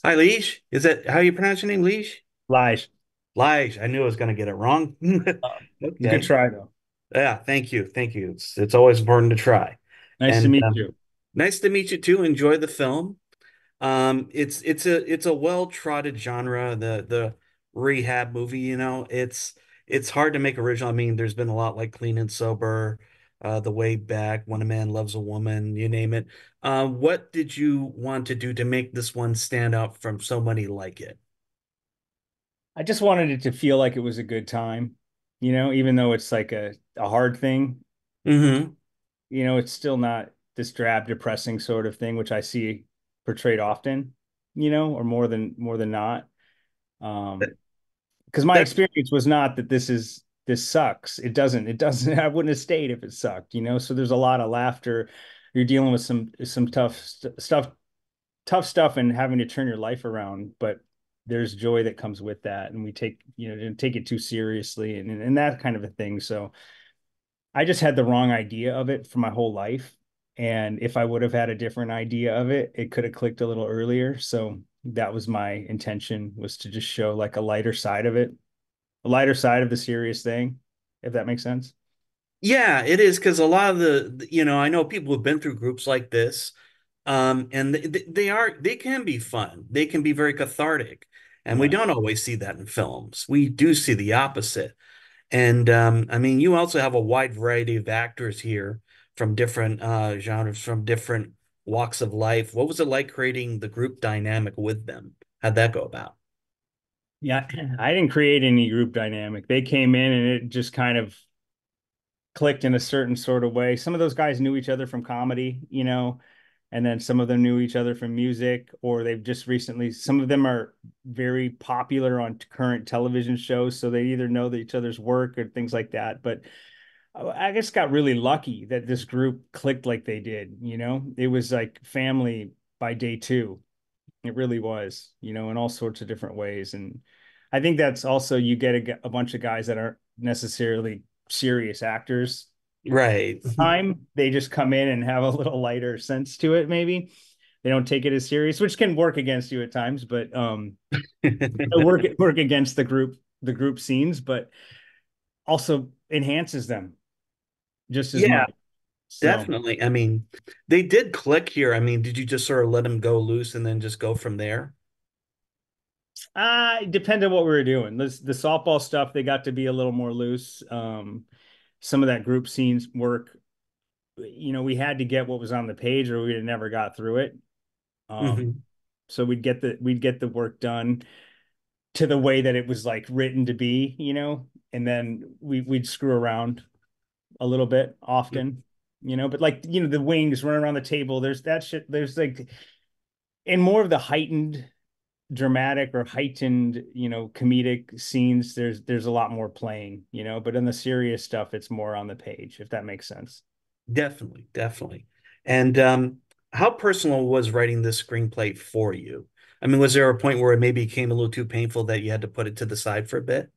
Hi, Lige. Is that how you pronounce your name, Lige? Lige. Lige. I knew I was going to get it wrong. Good Okay. try though. Yeah, thank you. Thank you. It's always important to try. Nice to And meet you. nice to meet you too. Enjoy the film. It's a well-trodden genre, the rehab movie, it's hard to make original. I mean, there's been a lot like Clean and Sober, The Way Back, When a Man Loves a Woman, you name it. What did you want to do to make this one stand out from so many like it? I just wanted it to feel like it was a good time, even though it's like a hard thing, Hmm. it's still not this drab, depressing sort of thing, which I see portrayed often, or more than not. Um, because my That's experience was not that this sucks. It doesn't, I wouldn't have stayed if it sucked. So there's a lot of laughter. You're dealing with some tough stuff and having to turn your life around, but there's joy that comes with that. And we didn't take it too seriously and that kind of a thing. So I just had the wrong idea of it for my whole life. And if I would have had a different idea of it, it could have clicked a little earlier. So that was my intention, was to just show like a lighter side of it, a lighter side of the serious thing, if that makes sense. Yeah, it is because a lot of I know people who've been through groups like this, and they can be fun. They can be very cathartic, and we Yeah. don't always see that in films. We do see the opposite. And I mean, you also have a wide variety of actors here from different genres, from different walks of life. What was it like creating the group dynamic with them? How'd that go about? Yeah. I didn't create any group dynamic. They came in and it just kind of clicked in a certain sort of way. Some of those guys knew each other from comedy, and then some of them knew each other from music, or they've just recently, some of them are very popular on current television shows. So they either know each other's work or things like that. But I just got really lucky that this group clicked like they did. It was like family by day two. It really was, in all sorts of different ways. And I think that's also, you get a bunch of guys that aren't necessarily serious actors. Right. Time they just come in and have a little lighter sense to it, maybe. They don't take it as serious, which can work against you at times, but work against the group scenes, but also enhances them just as Yeah, much. So definitely. I mean, they did click here. I mean, did you just sort of let them go loose and then just go from there? it depended on what we were doing. The softball stuff, they got to be a little more loose. Some of that group scenes work, we had to get what was on the page or we'd have never got through it. Um, Hmm. so we'd get the work done to the way that it was like written to be, and then we'd screw around a little bit often, but like, the wings running around the table, there's that shit, there's like, in more of the heightened dramatic or heightened, comedic scenes, there's a lot more playing, but in the serious stuff, it's more on the page, if that makes sense. Definitely, definitely. And how personal was writing this screenplay for you? I mean, was there a point where it maybe became a little too painful that you had to put it to the side for a bit?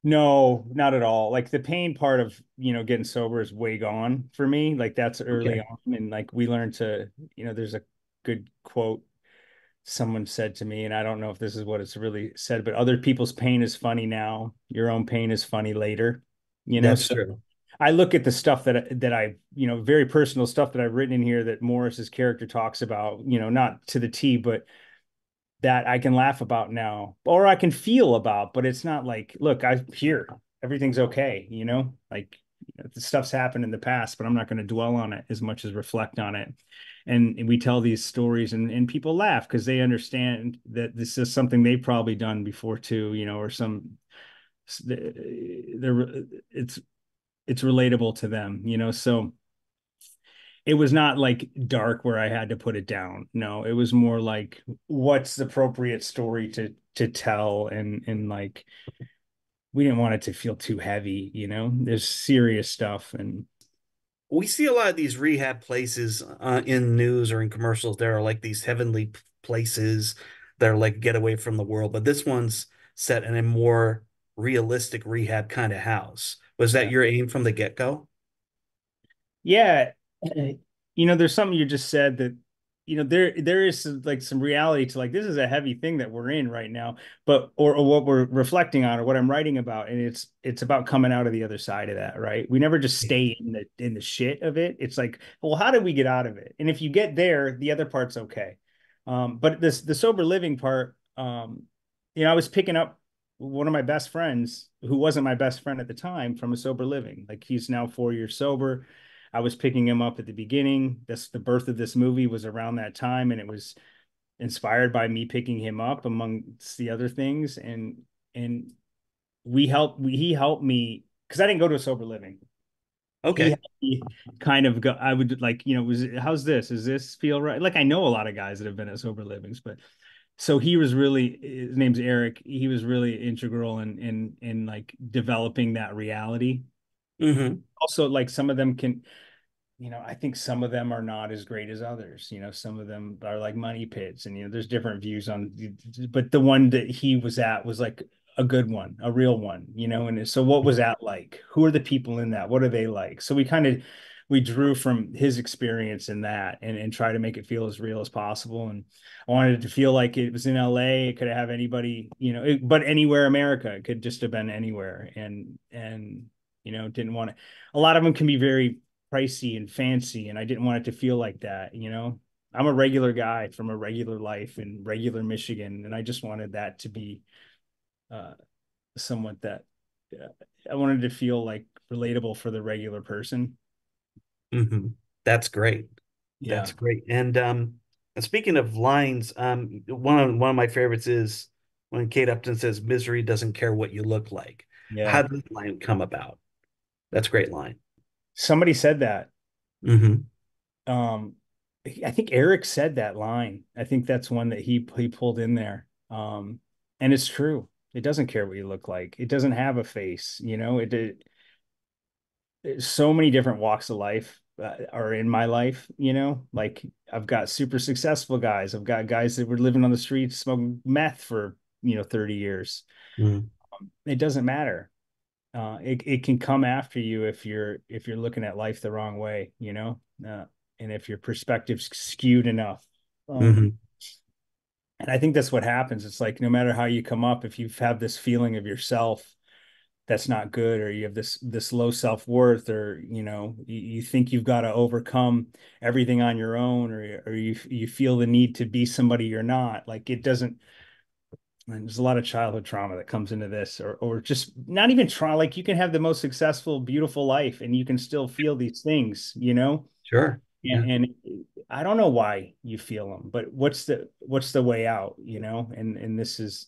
No, not at all. Like the pain part of, getting sober is way gone for me. Like that's early Okay. on. And like we learned there's a good quote someone said to me, and I don't know if this is what it's really said, but other people's pain is funny now. Your own pain is funny later. That's So true. I look at the stuff that I very personal stuff that I've written in here that Morris's character talks about, not to the T, but that I can laugh about now or I can feel about, but it's not like, look, I'm here. Everything's okay. Like the stuff's happened in the past, but I'm not going to dwell on it as much as reflect on it. And we tell these stories and people laugh because they understand that this is something they've probably done before too, or they're it's relatable to them. So it was not like dark where I had to put it down. No, it was more like what's the appropriate story to tell and like we didn't want it to feel too heavy. There's serious stuff and We see a lot of these rehab places in news or in commercials. There are like these heavenly places that are like get away from the world, but this one's set in a more realistic rehab kind of house. Was that yeah. your aim from the get-go? Yeah, there's something you just said that there is like some reality to like this is a heavy thing that we're in right now, but or what we're reflecting on or what I'm writing about, and it's about coming out of the other side of that, right? We never just stay in the shit of it. It's like, well, how do we get out of it? And if you get there, the other part's okay. But this the sober living part, I was picking up one of my best friends who wasn't my best friend at the time from a sober living. Like he's now 4 years sober. I was picking him up at the beginning. This the birth of this movie was around that time, and it was inspired by me picking him up amongst the other things. And he helped me because I didn't go to a sober living. He Okay. helped me kind of go. I would like, was how's this? Does this feel right? Like I know a lot of guys that have been at sober livings, but so he was really his name's Eric. He was really integral in like developing that reality. Hmm. Also, like some of them can I think some of them are not as great as others. Some of them are like money pits, and there's different views on, but the one that he was at was like a good one, a real one. And so what was that like? Who are the people in that? What are they like? So we drew from his experience in that and try to make it feel as real as possible. And I wanted it to feel like it was in LA. It could have anybody, but anywhere America. It could just have been anywhere. And didn't want to. A lot of them can be very pricey and fancy, and I didn't want it to feel like that. I'm a regular guy from a regular life in regular Michigan, and I just wanted that to be uh, somewhat that uh, I wanted to feel like relatable for the regular person. Hmm. That's great. Yeah, That's great. And speaking of lines, one of my favorites is when Kate Upton says, "Misery doesn't care what you look like." yeah. How did that line come about? That's a great line. Somebody said that. Hmm. Um, I think Eric said that line. I think that's one that he pulled in there. And it's true. It doesn't care what you look like. It doesn't have a face. So many different walks of life are in my life. Like I've got super successful guys. I've got guys that were living on the streets smoking meth for 30 years. Hmm. It doesn't matter. It can come after you if you're looking at life the wrong way, and if your perspective's skewed enough. um Hmm. and I think that's what happens. It's like no matter how you come up, if you have this feeling of yourself that's not good, or you have this low self-worth, or you think you've got to overcome everything on your own, or you feel the need to be somebody you're not, like it doesn't. And there's a lot of childhood trauma that comes into this, or just not even trauma. Like you can have the most successful, beautiful life, and you can still feel these things. Sure. Yeah. And I don't know why you feel them, but what's the way out? And this is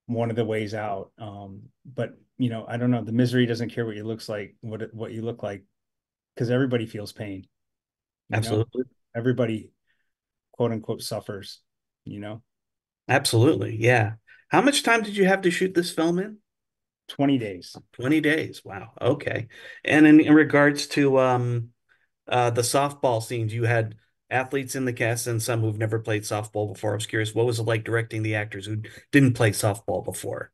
one of the ways out. But I don't know. The misery doesn't care what you looks like, what you look like, because everybody feels pain. You know, Absolutely. everybody quote unquote suffers. You know, Absolutely. Yeah. How much time did you have to shoot this film in? 20 days. 20 days. Wow. Okay. And in regards to the softball scenes, you had athletes in the cast and some who've never played softball before. I was curious, what was it like directing the actors who didn't play softball before?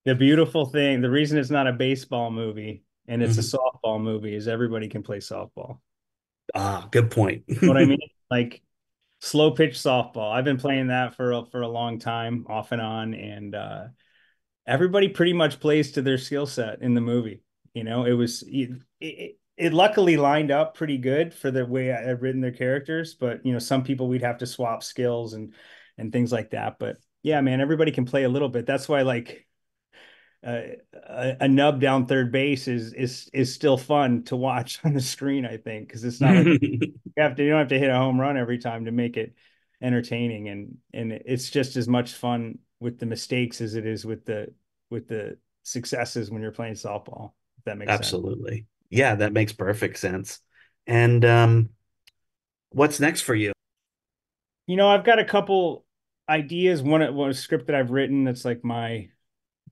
The beautiful thing, the reason it's not a baseball movie and it's a Hmm. softball movie is everybody can play softball. Ah, good point. What I mean, like slow pitch softball. I've been playing that for a long time, off and on, and everybody pretty much plays to their skill set in the movie. It luckily lined up pretty good for the way I've written their characters, but some people we'd have to swap skills and things like that. But yeah, man, everybody can play a little bit. That's why like uh, a nub down third base is still fun to watch on the screen, I think, because it's not like you don't have to hit a home run every time to make it entertaining, and it's just as much fun with the mistakes as it is with the successes when you're playing softball, if that makes sense. Absolutely. Yeah, that makes perfect sense. And what's next for you? I've got a couple ideas. One script that I've written that's like my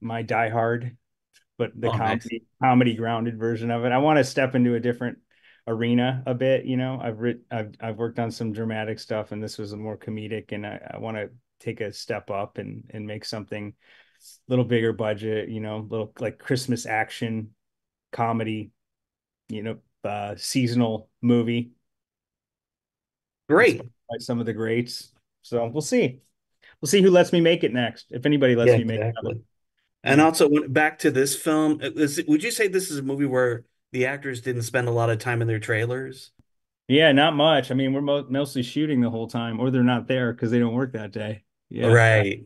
Die Hard, but the Oh, nice. comedy grounded version of it. I want to step into a different arena a bit. I've worked on some dramatic stuff, and this was a more comedic, and I want to take a step up and make something a little bigger budget. Little like Christmas action comedy. Seasonal movie. Great. inspired by some of the greats. So we'll see. We'll see who lets me make it next, if anybody Yeah, lets me make another. exactly. And Yeah. also, back to this film, would you say this is a movie where the actors didn't spend a lot of time in their trailers? Yeah, not much. I mean, we're mostly shooting the whole time, or they're not there because they don't work that day. Yeah. Right.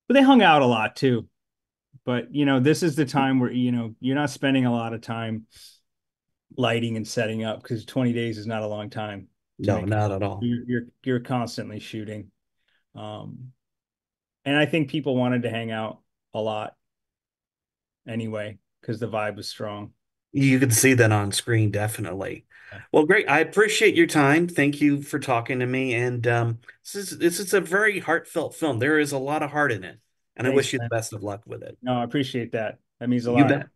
But they hung out a lot too. But, this is the time where, you're not spending a lot of time lighting and setting up because 20 days is not a long time to No, make a not film. at all. You're constantly shooting. Um, and I think people wanted to hang out a lot anyway because the vibe was strong. You can see that on screen, definitely. Yeah. Well, great. I appreciate your time. Thank you for talking to me. And this is a very heartfelt film. There is a lot of heart in it, and I Thanks, wish you the man. best of luck with it. No, I appreciate that. That means a You lot. bet.